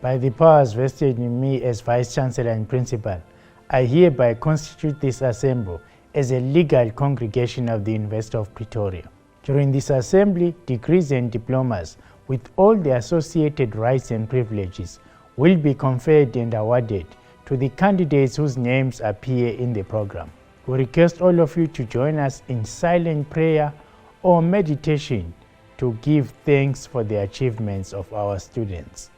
By the powers vested in me as Vice Chancellor and Principal, I hereby constitute this assembly as a legal congregation of the University of Pretoria. During this assembly, degrees and diplomas with all the associated rights and privileges will be conferred and awarded to the candidates whose names appear in the program. We request all of you to join us in silent prayer or meditation to give thanks for the achievements of our students.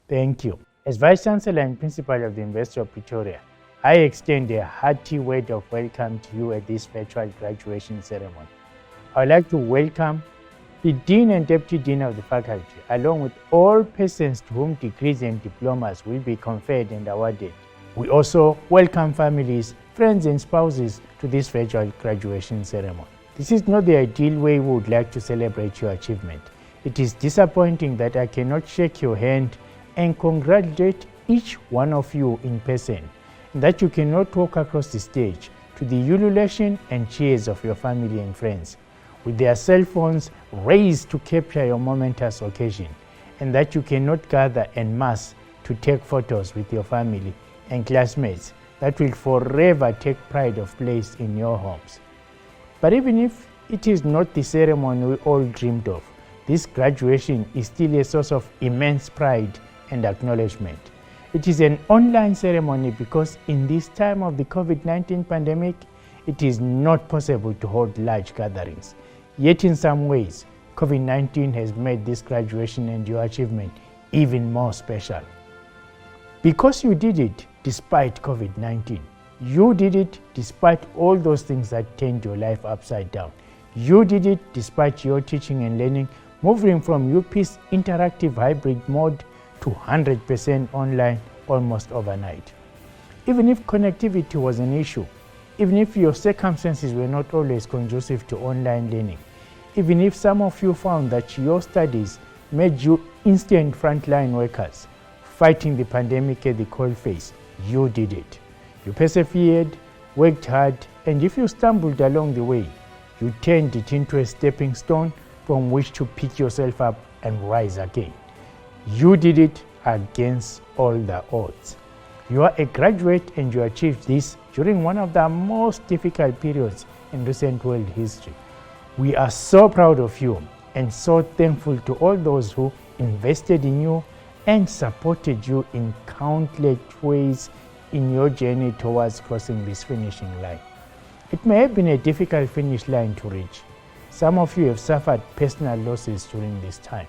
Thank you. As Vice Chancellor and Principal of the University of Pretoria, I extend a hearty word of welcome to you at this virtual graduation ceremony. I would like to welcome the Dean and Deputy Dean of the Faculty, along with all persons to whom degrees and diplomas will be conferred and awarded. We also welcome families, friends and spouses to this virtual graduation ceremony. This is not the ideal way we would like to celebrate your achievement. It is disappointing that I cannot shake your hand and congratulate each one of you in person, and that you cannot walk across the stage to the ululation and cheers of your family and friends, with their cell phones raised to capture your momentous occasion, and that you cannot gather en masse to take photos with your family and classmates that will forever take pride of place in your homes. But even if it is not the ceremony we all dreamed of, this graduation is still a source of immense pride and acknowledgement. It is an online ceremony because in this time of the COVID-19 pandemic, it is not possible to hold large gatherings. Yet in some ways, COVID-19 has made this graduation and your achievement even more special. Because you did it despite COVID-19. You did it despite all those things that turned your life upside down. You did it despite your teaching and learning moving from UP's interactive hybrid mode to 100% online almost overnight. Even if connectivity was an issue, even if your circumstances were not always conducive to online learning, even if some of you found that your studies made you instant frontline workers, fighting the pandemic at the coalface, you did it. You persevered, worked hard, and if you stumbled along the way, you turned it into a stepping stone from which to pick yourself up and rise again. You did it against all the odds. You are a graduate and you achieved this during one of the most difficult periods in recent world history. We are so proud of you and so thankful to all those who invested in you and supported you in countless ways in your journey towards crossing this finishing line. It may have been a difficult finish line to reach. Some of you have suffered personal losses during this time.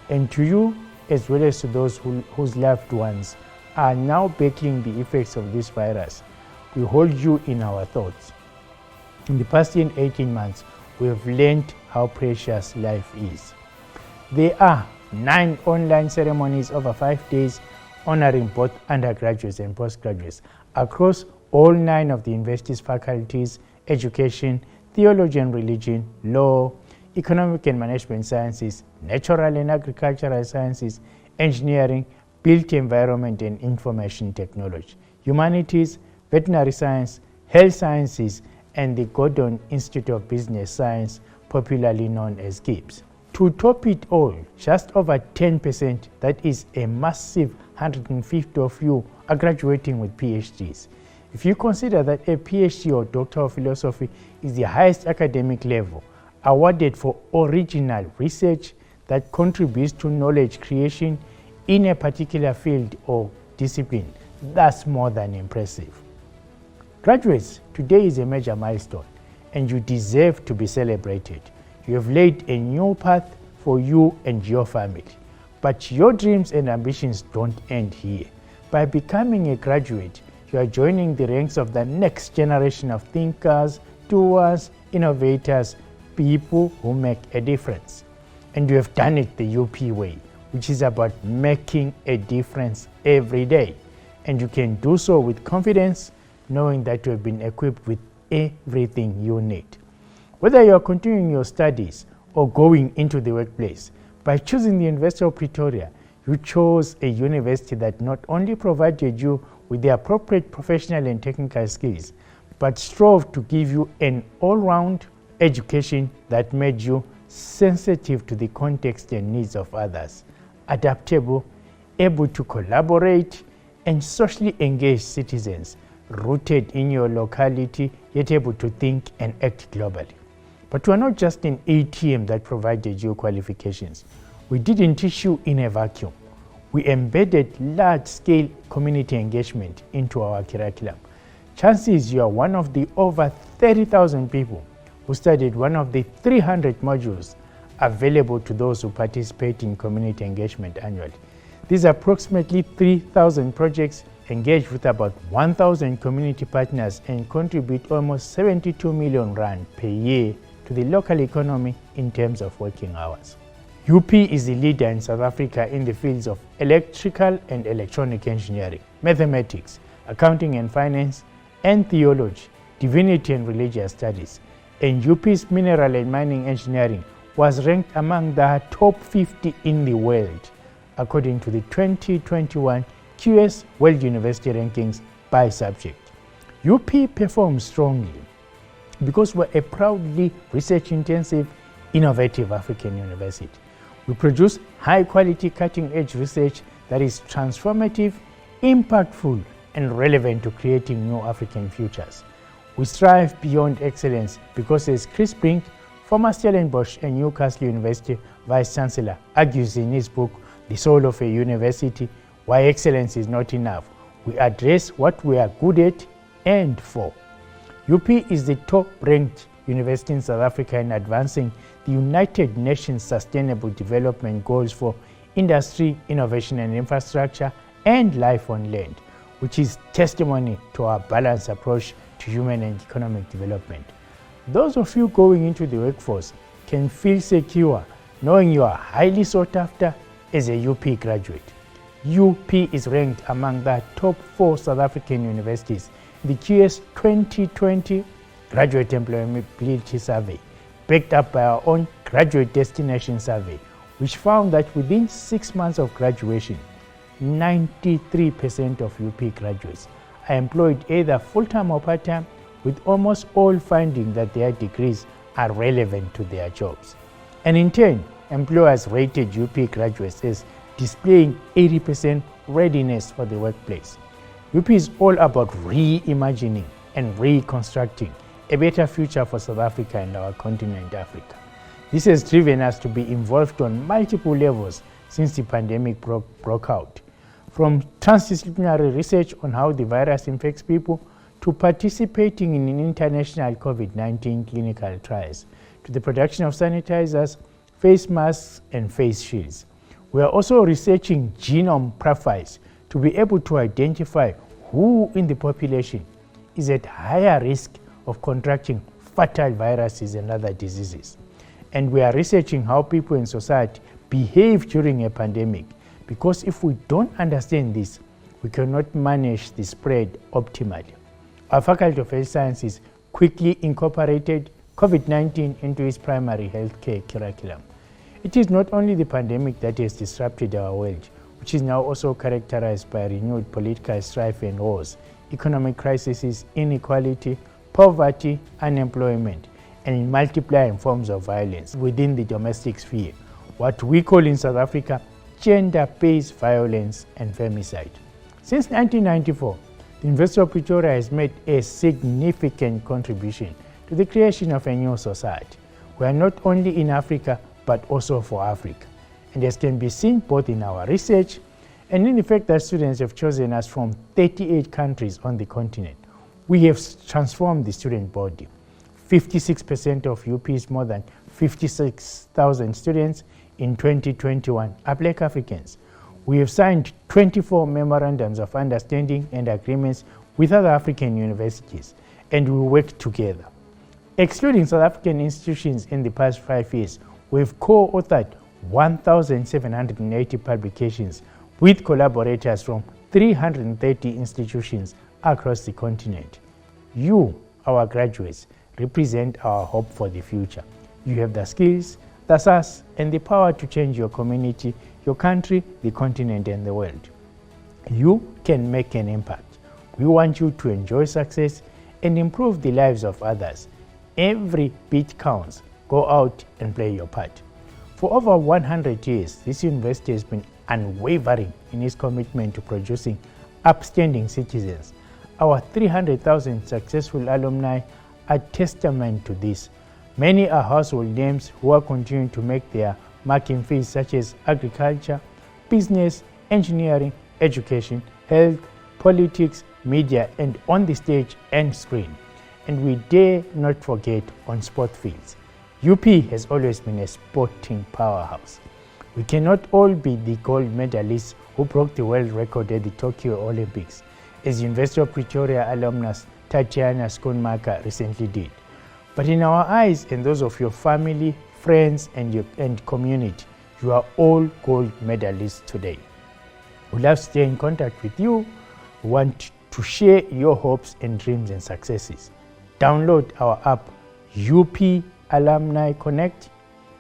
And to you, as well as to those whose loved ones are now battling the effects of this virus, we hold you in our thoughts. In the past 18 months, we have learned how precious life is. There are 9 online ceremonies over 5 days honoring both undergraduates and postgraduates across all 9 of the university's faculties: education, theology and religion, law, economic and management sciences, natural and agricultural sciences, engineering, built environment and information technology, humanities, veterinary science, health sciences, and the Gordon Institute of Business Science, popularly known as GIBS. To top it all, just over 10%, that is a massive 150 of you, are graduating with PhDs. If you consider that a PhD or Doctor of Philosophy is the highest academic level, awarded for original research that contributes to knowledge creation in a particular field or discipline, that's more than impressive. Graduates, today is a major milestone and you deserve to be celebrated. You have laid a new path for you and your family. But your dreams and ambitions don't end here. By becoming a graduate, you are joining the ranks of the next generation of thinkers, doers, innovators, people who make a difference. And you have done it the UP way, which is about making a difference every day. And you can do so with confidence, knowing that you have been equipped with everything you need. Whether you are continuing your studies or going into the workplace, by choosing the University of Pretoria, you chose a university that not only provided you with the appropriate professional and technical skills, but strove to give you an all-round education that made you sensitive to the context and needs of others, adaptable, able to collaborate, and socially engaged citizens rooted in your locality, yet able to think and act globally. But we're not just an ATM that provided you qualifications. We didn't issue in a vacuum. We embedded large-scale community engagement into our curriculum. Chances you are one of the over 30,000 people who studied one of the 300 modules available to those who participate in community engagement annually. These approximately 3,000 projects engage with about 1,000 community partners and contribute almost 72 million rand per year to the local economy in terms of working hours. UP is the leader in South Africa in the fields of electrical and electronic engineering, mathematics, accounting and finance, and theology, divinity and religious studies. And UP's mineral and mining engineering was ranked among the top 50 in the world, according to the 2021 QS World University Rankings by subject. UP performs strongly because we're a proudly research-intensive, innovative African university. We produce high-quality, cutting-edge research that is transformative, impactful, and relevant to creating new African futures. We strive beyond excellence because, as Chris Brink, former Stellenbosch and Newcastle University Vice-Chancellor, argues in his book, The Soul of a University, Why Excellence is Not Enough, we address what we are good at and for. UP is the top-ranked university in South Africa in advancing the United Nations Sustainable Development Goals for industry, innovation and infrastructure, and life on land, which is testimony to our balanced approach to human and economic development. Those of you going into the workforce can feel secure knowing you are highly sought after as a UP graduate. UP is ranked among the top 4 South African universities in the QS 2020 Graduate Employability Survey, backed up by our own Graduate Destination Survey, which found that within 6 months of graduation, 93% of UP graduates are employed either full-time or part-time, with almost all finding that their degrees are relevant to their jobs. And in turn, employers rated UP graduates as displaying 80% readiness for the workplace. UP is all about reimagining and reconstructing a better future for South Africa and our continent, Africa. This has driven us to be involved on multiple levels since the pandemic broke out, from transdisciplinary research on how the virus infects people, to participating in international COVID-19 clinical trials, to the production of sanitizers, face masks, and face shields. We are also researching genome profiles to be able to identify who in the population is at higher risk of contracting fatal viruses and other diseases. And we are researching how people in society behave during a pandemic, because if we don't understand this, we cannot manage the spread optimally. Our Faculty of Health Sciences quickly incorporated COVID-19 into its primary healthcare curriculum. It is not only the pandemic that has disrupted our world, which is now also characterized by renewed political strife and wars, economic crises, inequality, poverty, unemployment, and multiplying forms of violence within the domestic sphere, what we call in South Africa gender-based violence and femicide. Since 1994, the University of Pretoria has made a significant contribution to the creation of a new society. We are not only in Africa, but also for Africa. And as can be seen both in our research and in the fact that students have chosen us from 38 countries on the continent, we have transformed the student body. 56% of UP's more than 56,000 students in 2021 are Black Africans. We have signed 24 memorandums of understanding and agreements with other African universities, and we work together. Excluding South African institutions in the past 5 years, we've co-authored 1,780 publications with collaborators from 330 institutions across the continent. You, our graduates, represent our hope for the future. You have the skills, the SARS, and the power to change your community, your country, the continent, and the world. You can make an impact. We want you to enjoy success and improve the lives of others. Every bit counts. go out and play your part. For over 100 years, this university has been unwavering in its commitment to producing upstanding citizens. Our 300,000 successful alumni are testament to this. Many are household names who are continuing to make their mark in fields such as agriculture, business, engineering, education, health, politics, media, and on the stage and screen. And we dare not forget on sport fields. UP has always been a sporting powerhouse. We cannot all be the gold medalists who broke the world record at the Tokyo Olympics, as University of Pretoria alumnus Tatiana Schoonmaker recently did. But in our eyes and those of your family, friends, and community, you are all gold medalists today. We love to stay in contact with you. We want to share your hopes and dreams and successes. Download our app, UP Alumni Connect.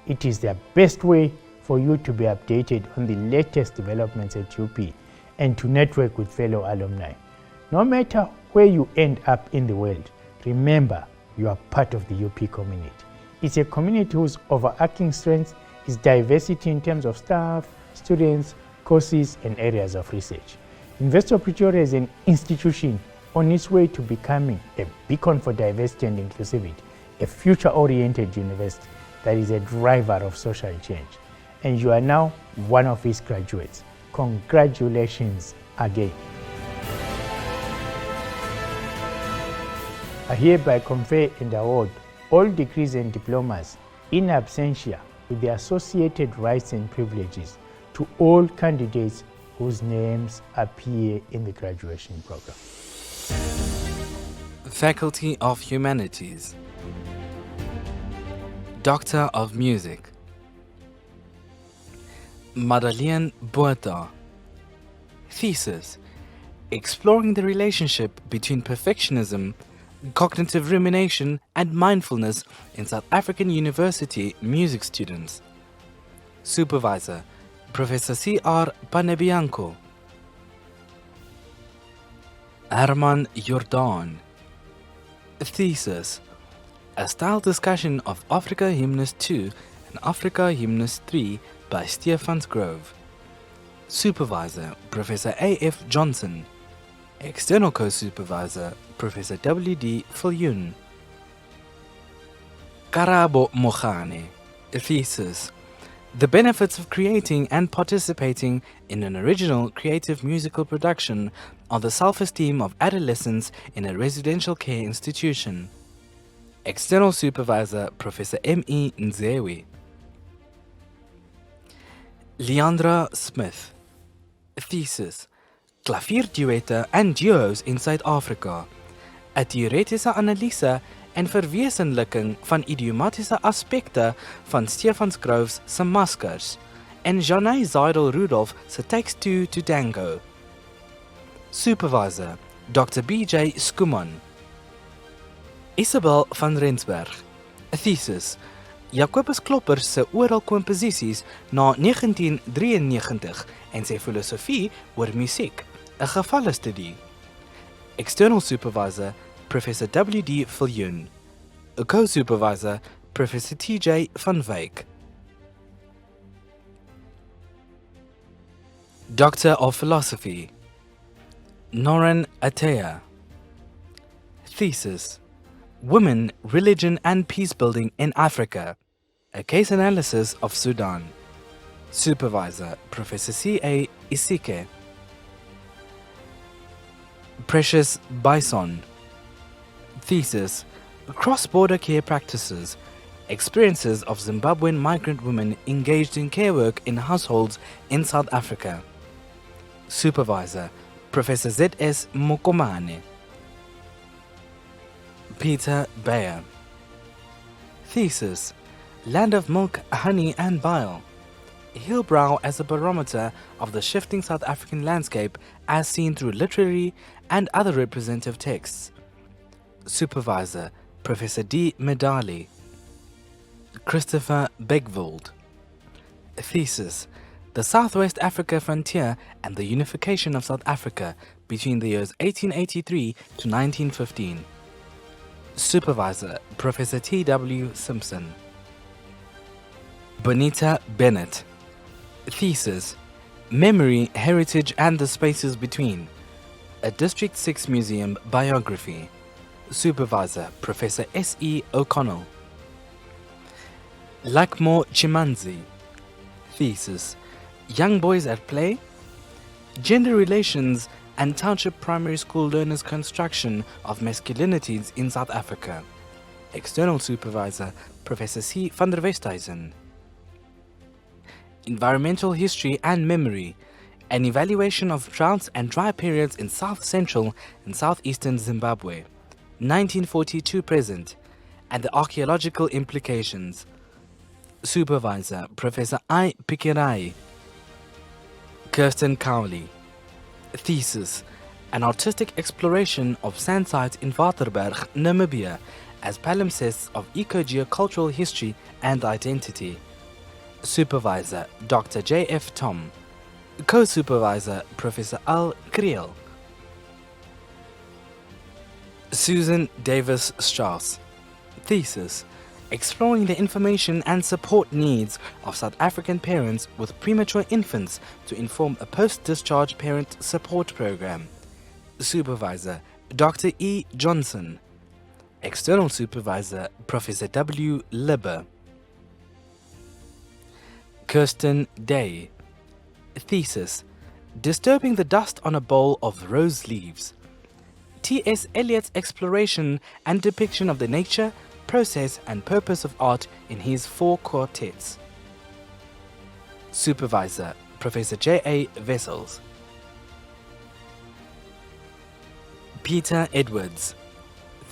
It is the best way for you to be updated on the latest developments at UP and to network with fellow alumni. No matter where you end up in the world, remember you are part of the UP community. It's a community whose overarching strength is diversity in terms of staff, students, courses, and areas of research. University of Pretoria is an institution on its way to becoming a beacon for diversity and inclusivity, a future-oriented university that is a driver of social change. And you are now one of its graduates. Congratulations again. I hereby confer and award all degrees and diplomas in absentia with the associated rights and privileges to all candidates whose names appear in the graduation program. Faculty of Humanities, Doctor of Music, Madeleine Boita. Thesis: exploring the relationship between perfectionism, cognitive rumination, and mindfulness in South African university music students. Supervisor: Professor C.R. Panebianco. Herman Jordan. Thesis: a style discussion of Africa Hymnist 2 and Africa Hymnist 3 by Stephansgrove. Supervisor: Professor A.F. Johnson. External co-supervisor: Professor W.D. Viljoen. Karabo Mogane. Thesis: the benefits of creating and participating in an original creative musical production on the self-esteem of adolescents in a residential care institution. External supervisor: Professor M.E. Nzewi. Leandra Smith. Thesis: klavierduette en duos in Suid-Afrika. 'n teoretiese analise en verwesenliking van idiomatiese aspekte van Stephansgroves se Maskers en Janay Zaidel-Rudolph se Takes Two to Tango. Supervisor: Dr. B.J. Skuman. Isabel van Rensberg. Thesis: Jacobus Klopper se oral komposisies na 1993 en sy filosofie oor musiek, 'n gevalle studie. External supervisor: Professor W.D. Viljoen. Co-supervisor: Professor T.J. van Wyk. Doctor of Philosophy, Noran Ateya. Thesis: Women, Religion and Peacebuilding in Africa, a case analysis of Sudan. Supervisor: Professor C.A. Isike. Precious Bison. Thesis: cross-border care practices, experiences of Zimbabwean migrant women engaged in care work in households in South Africa. Supervisor: Professor Z.S. Mokomane. Peter Bayer. Thesis: Land of Milk, Honey and Bile, Hillbrow as a barometer of the shifting South African landscape as seen through literary and other representative texts. Supervisor: Professor D. Medali. Christopher Begvold. Thesis: The Southwest Africa Frontier and the Unification of South Africa between the years 1883 to 1915. Supervisor: Professor T.W. Simpson. Bonita Bennett. Thesis: Memory, Heritage and the Spaces Between. A District 6 Museum Biography. Supervisor, Professor S.E. O'Connell. Lakmo Chimanzi. Thesis: Young Boys at Play, Gender Relations and Township Primary School Learners' Construction of Masculinities in South Africa. External Supervisor, Professor C. van der Westhuizen. Environmental History and Memory, an evaluation of droughts and dry periods in south-central and southeastern Zimbabwe, 1942 present, and the archaeological implications. Supervisor, Professor I. Pikirai. Kirsten Cowley. Thesis: An artistic exploration of sand sites in Waterberg, Namibia, as palimpsests of eco-geocultural history and identity. Supervisor, Dr. J. F. Tom. Co-supervisor, Professor Al Kriel. Susan Davis Strauss. Thesis: Exploring the information and support needs of South African parents with premature infants to inform a post-discharge parent support program. Supervisor, Dr. E. Johnson. External Supervisor, Professor W. Libber. Kirsten Day. Thesis: Disturbing the dust on a bowl of rose leaves. T.S. Eliot's exploration and depiction of the nature, process and purpose of art in his 4 quartets. Supervisor, Professor J.A. Wessels. Peter Edwards.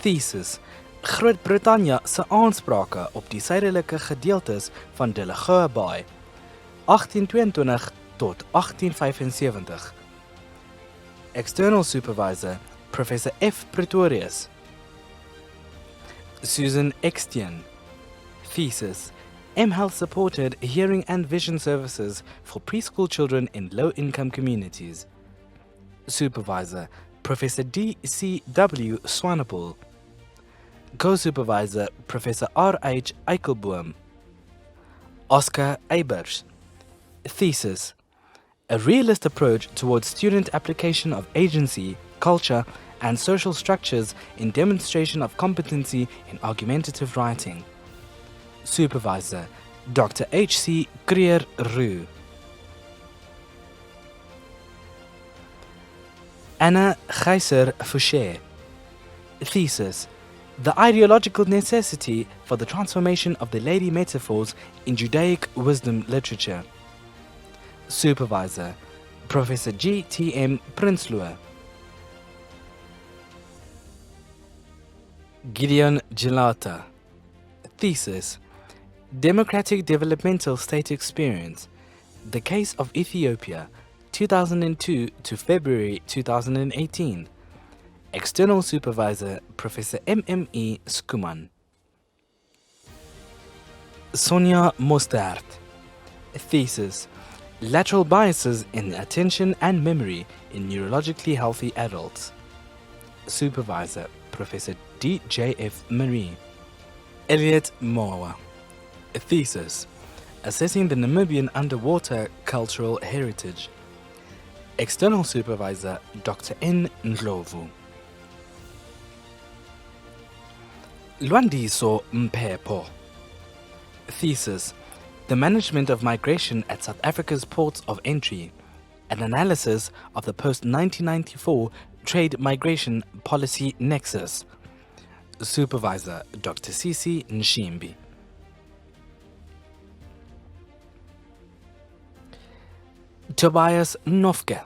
Thesis: Groot-Brittanje se aansprake op die suidelike gedeeltes van Delagoa Bay, 1822 tot 1875. External Supervisor, Professor F. Pretorius. Susan Extian. Thesis: mHealth supported hearing and vision services for preschool children in low-income communities. Supervisor, Professor D. C. W. Swanepoel. Co-supervisor, Professor R. H. Eichelboom. Oscar Eibers. Thesis: A realist approach towards student application of agency, culture, and social structures in demonstration of competency in argumentative writing. Supervisor, Dr. H. C. Creer-Roo. Anna Geiser-Fouché. Thesis: The ideological necessity for the transformation of the lady metaphors in Judaic wisdom literature. Supervisor, Professor G. T. M. Prinsloo. Gideon Gelata. Thesis: Democratic Developmental State Experience. The Case of Ethiopia, 2002 to February 2018. External Supervisor, Professor M.M.E. Skuman. Sonia Mostert. Thesis: Lateral biases in attention and memory in neurologically healthy adults. Supervisor, Professor D. J. F. Marie. Elliot Mowa. Thesis: Assessing the Namibian underwater cultural heritage. External Supervisor, Dr. N. Ndlovu. Lwandiso Mphepo. Thesis: The Management of Migration at South Africa's Ports of Entry. An analysis of the post-1994 Trade Migration Policy Nexus. Supervisor, Dr. C.C. Nshimbi. Tobias Nofke.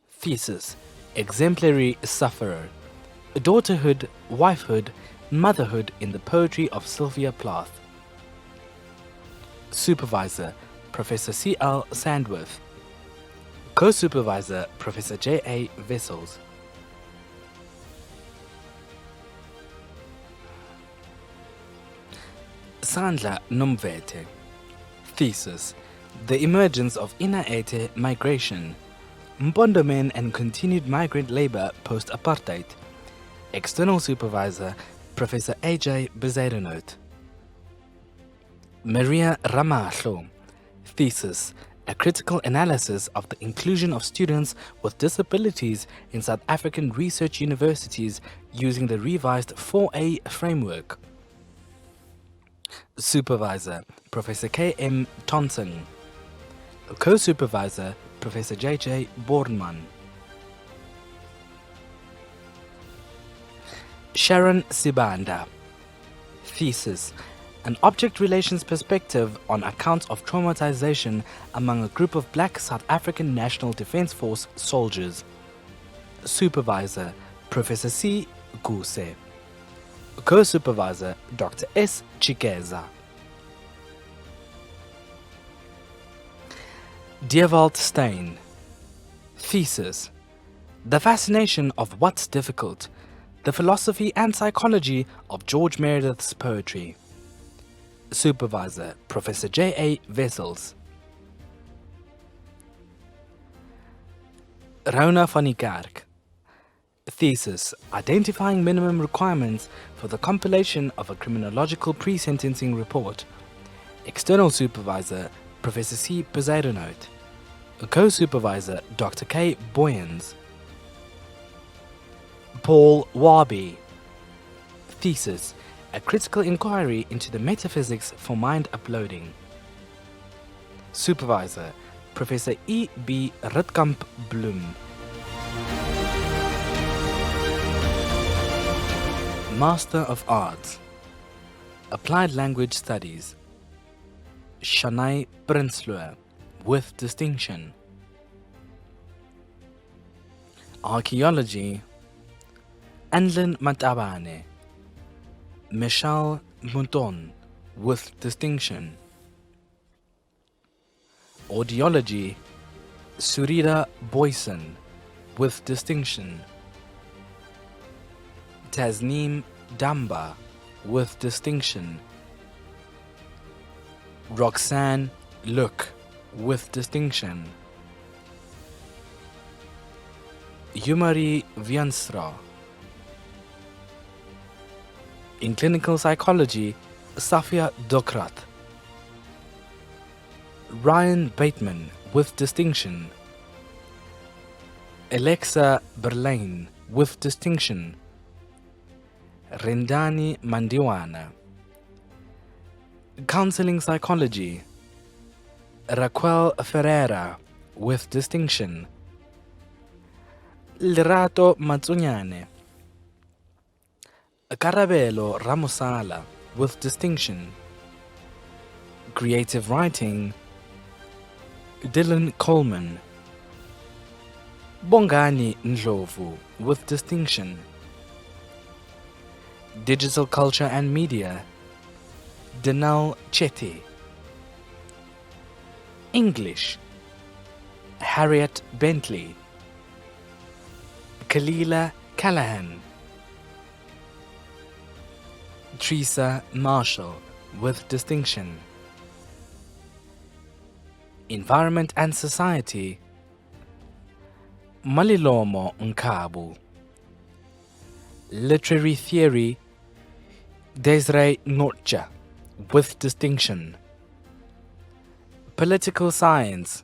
Thesis: Exemplary Sufferer. Daughterhood, wifehood, motherhood in the poetry of Sylvia Plath. Supervisor, Professor C.L. Sandworth. Co-supervisor, Professor J.A. Wessels. Sandla Nomvete. Thesis: The Emergence of Inner Ete Migration. Mpondo men and continued migrant labor post-apartheid. External Supervisor, Professor A.J. Bezuidenhout. Maria Ramalho. Thesis: A critical analysis of the inclusion of students with disabilities in South African research universities using the revised 4A framework. Supervisor: Professor K.M. Thompson. Co-supervisor: Professor J.J. Bornman. Sharon Sibanda. Thesis: An object relations perspective on accounts of traumatization among a group of black South African National Defence Force soldiers. Supervisor: Professor C. Guse. Co-supervisor: Dr. S. Chikeza. Dewald Stein. Thesis: The fascination of what's difficult, the philosophy and psychology of George Meredith's poetry. Supervisor: Professor J.A. Wessels. Rona van die Kerk. Thesis: Identifying minimum requirements for the compilation of a criminological pre-sentencing report. External supervisor: Professor C. Poseidonout. Co-supervisor: Dr. K. Boyens. Paul Warby. Thesis: A critical inquiry into the metaphysics for mind uploading. Supervisor: Professor E. B. Ritkamp Bloem. Master of Arts, Applied Language Studies, Shanai Prinsloo, with distinction. Archaeology, Anlin Matabane, Michal Mouton, with distinction. Audiology, Surida Boyson, with distinction. Tasneem Damba, with distinction. Roxanne Luke, with distinction. Yumari Viansra. In clinical psychology, Safia Dokrat. Ryan Bateman, with distinction. Alexa Berlane, with distinction. Rendani Mandiwana. Counseling psychology, Raquel Ferreira, with distinction. Lerato Matsunyane. Carabello Ramosala, with distinction. Creative writing, Dylan Coleman. Bongani Ndlovu, with distinction. Digital culture and media, Denal Chetty. English, Harriet Bentley. Kalila Callahan. Teresa Marshall, with distinction. Environment and society, Malilomo Nkabu. Literary theory, Desiree Nortja, with distinction. Political science,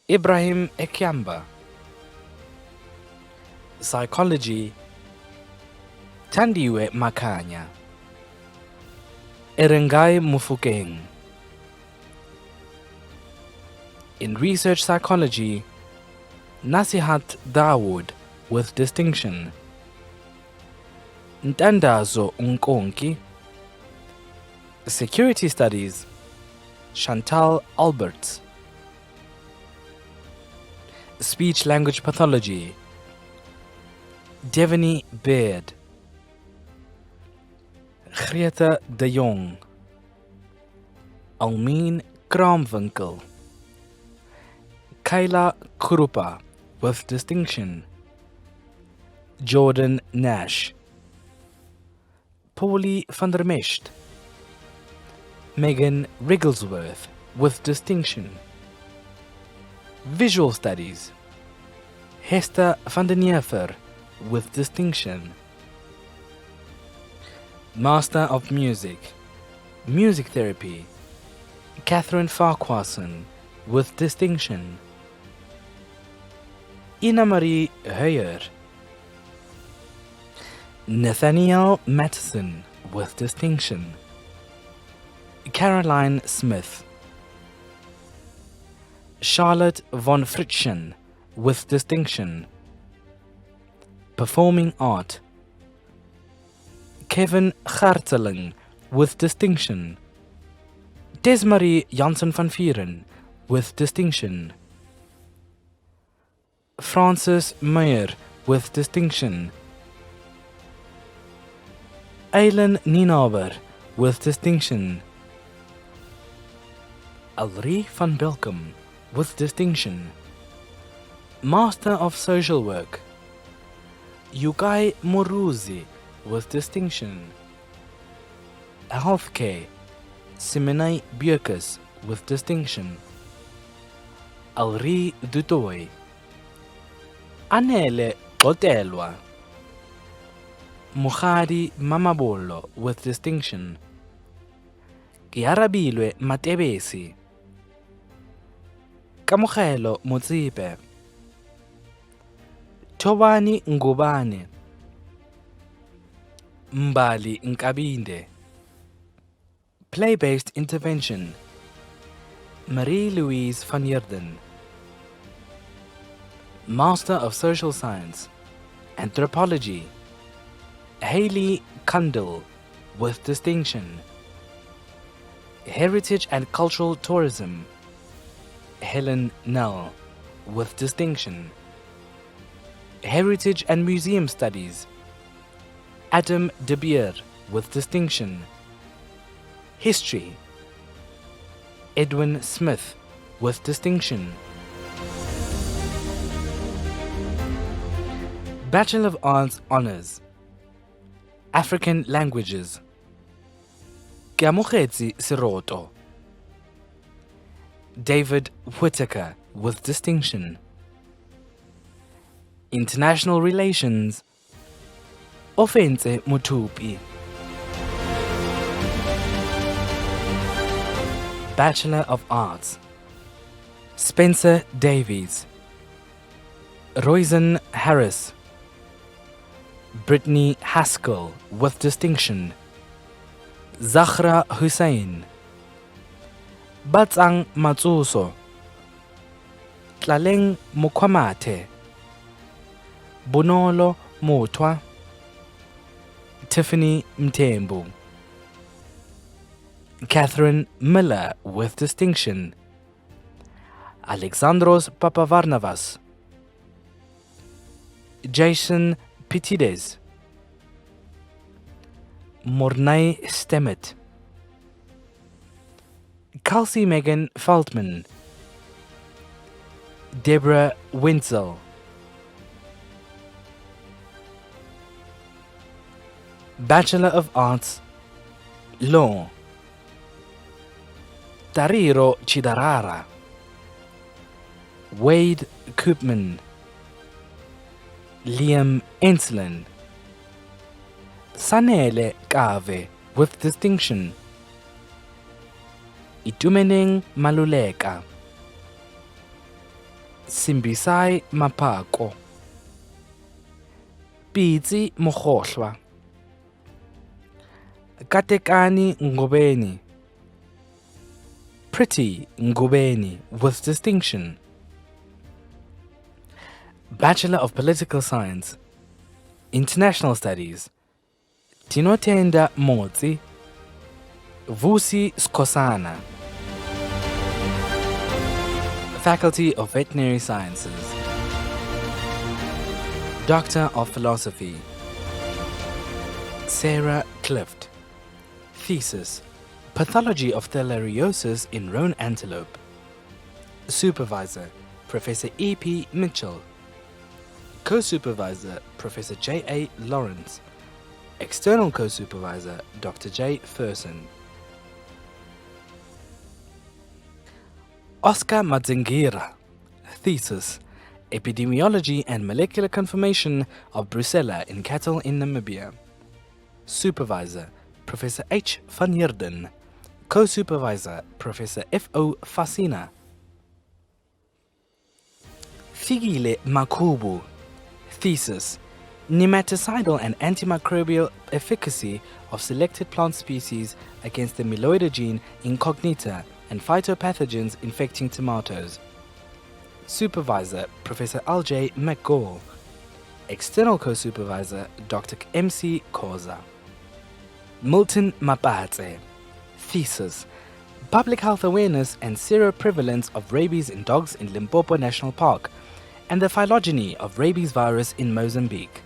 Ibrahim Ekyamba. Psychology, Tandiwe Makanya. Erengai Mufukeng. In research psychology, Nasihat Dawood, with distinction. Ntandazo Nkonki. Security studies, Chantal Alberts. Speech language pathology, Devani Baird. Greta de Jong. Almeen Kraamwinkel. Kayla Krupa, with distinction. Jordan Nash. Paulie van der Mesht. Megan Wrigglesworth, with distinction. Visual studies, Hester van den Neefer, with distinction. Master of Music, Music Therapy, Catherine Farquharson, with distinction. Ina Marie Heyer. Nathaniel Mattison, with distinction. Caroline Smith. Charlotte von Fritzen, with distinction. Performing Art. Kevin Garteling, with distinction. Desmarie Janssen van Vieren, with distinction. Francis Meyer, with distinction. Eileen Nienaber, with distinction. Alrie van Belkom, with distinction. Master of Social Work. Yukai Moruzi, with distinction. Healthcare. Simenai Bierkes, with distinction. Alrie Dutoy. Anele Otelwa. Mukhari Mamabolo, with distinction. Kiarabilwe Matebesi. Kamogelo Motsipe. Thobani Ngubane. Mbali Nkabinde. Play-based intervention. Marie-Louise van Heerden. Master of Social Science. Anthropology. Haley Kundal, with distinction. Heritage and Cultural Tourism. Helen Nell, with distinction. Heritage and Museum Studies. Adam de Beer, with distinction. History. Edwin Smith, with distinction. Bachelor of Arts Honours. African Languages. Kiamogetse Siroto. David Whittaker, with distinction. International Relations. Ofense Mutupi. Bachelor of Arts. Spencer Davies. Roizen Harris. Brittany Haskell, with distinction. Zahra Hussein. Batsang Matsuso. Tlaleng Mukwamate. Bonolo Motwa. Tiffany Mtembu. Catherine Miller, with distinction. Alexandros Papavarnavas. Jason Pitides. Mornay Stemmet. Kelsey Megan Feldman. Deborah Wenzel. Bachelor of Arts, Law. Tariro Chidarara. Wade Koopman. Liam Enslin. Sanele Kave, with distinction. Itumeneng Maluleka. Simbisai Mapako. Pitsi Mokhohlwa. Katekani Ngobeni. Pretty Ngobeni, with distinction. Bachelor of Political Science, International Studies. Tinotenda Motsi. Vusi Skosana. Faculty of Veterinary Sciences. Doctor of Philosophy. Sarah Clift. Thesis: Pathology of Theileriosis in roan antelope. Supervisor: Professor E.P. Mitchell. Co-supervisor: Professor J.A. Lawrence. External co-supervisor: Dr. J. Ferson. Oscar Madzingira. Thesis: Epidemiology and Molecular Confirmation of Brucella in Cattle in Namibia. Supervisor: Professor H. van Heerden. Co-Supervisor Professor F.O. Fasina. Figile Makubu. Thesis: Nematicidal and antimicrobial efficacy of selected plant species against the Myeloida incognita and phytopathogens infecting tomatoes. Supervisor Professor L.J. McGaw. External Co-Supervisor Dr. M.C. Koza. Milton Mapatse. Thesis: Public health awareness and seroprevalence of rabies in dogs in Limpopo National Park and the phylogeny of rabies virus in Mozambique.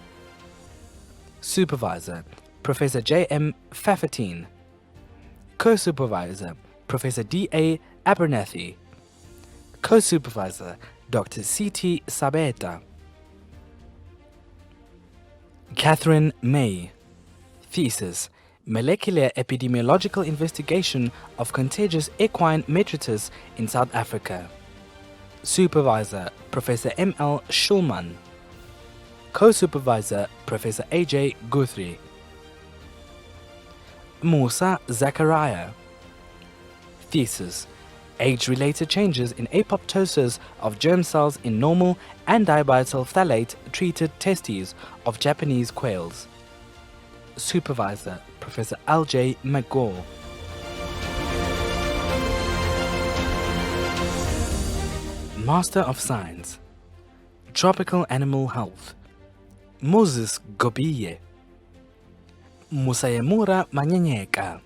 Supervisor Professor J.M. Fafatine. Co-Supervisor Professor D.A. Abernathy. Co-Supervisor Dr. C.T. Sabeta. Catherine May. Thesis: Molecular epidemiological investigation of contagious equine metritis in South Africa. Supervisor Professor M.L. Schulman. Co-Supervisor Professor A.J. Guthrie. Musa Zachariah. Thesis: Age-related changes in apoptosis of germ cells in normal and diabetyl phthalate treated testes of Japanese quails. Supervisor Professor L.J. McGaw. Master of Science, Tropical Animal Health, Moses Gobiye. Musayemura Manyenyeka.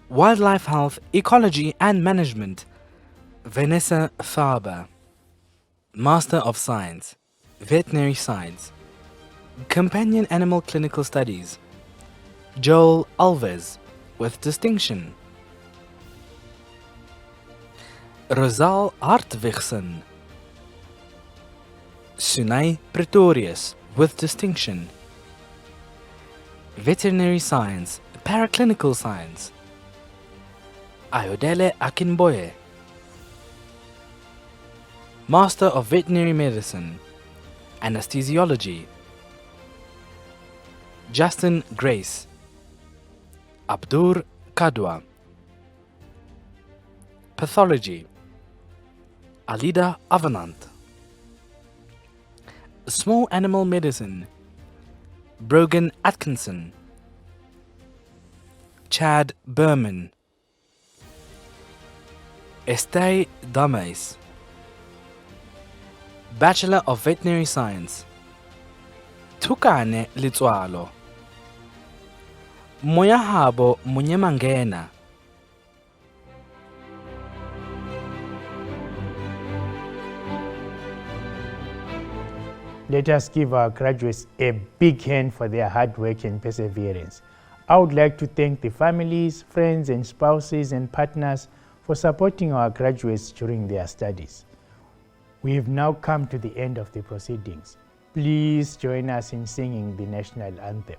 Wildlife Health, Ecology and Management, Vanessa Tharber. Master of Science, Veterinary Science, Companion Animal Clinical Studies, Joel Alves, with distinction. Rosal Hartwigsen. Sunay Pretorius, with distinction. Veterinary Science, Paraclinical Science, Ayodele Akinboye. Master of Veterinary Medicine, Anesthesiology, Justin Grace. Abdur Kadwa. Pathology, Alida Avanant. Small Animal Medicine, Brogan Atkinson. Chad Berman. Estee Dames. Bachelor of Veterinary Science, Tukane Litswalo. Moyahabo Munyemangena. Let us give our graduates a big hand for their hard work and perseverance. I would like to thank the families, friends, and spouses and partners for supporting our graduates during their studies. We have now come to the end of the proceedings. Please join us in singing the national anthem.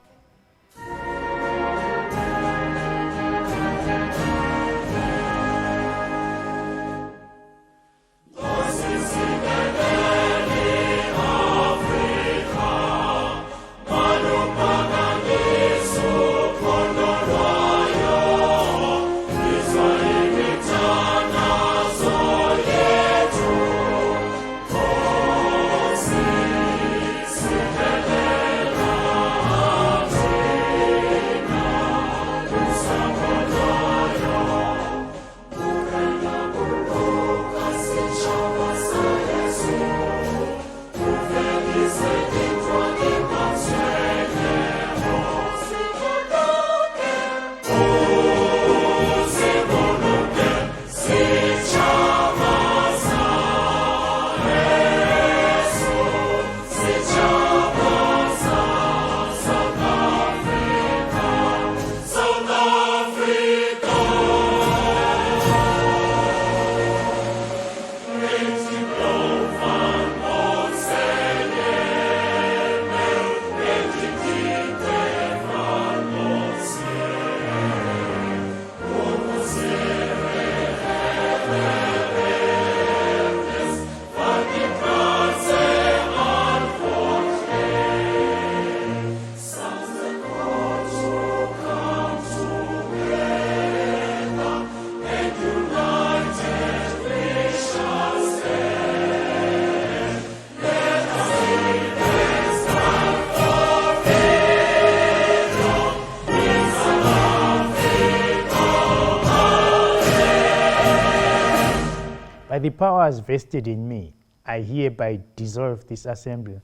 the powers vested in me, I hereby dissolve this assembly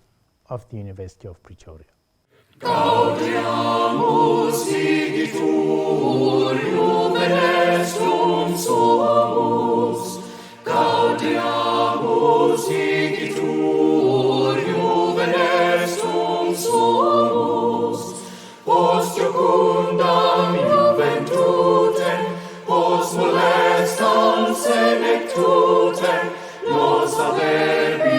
of the University of Pretoria. Gaudiamus igitur juvenestum sumus. Gaudiamus igitur juvenestum sumus. Post jucundam juventutem, post molestam senectutem, nos habebi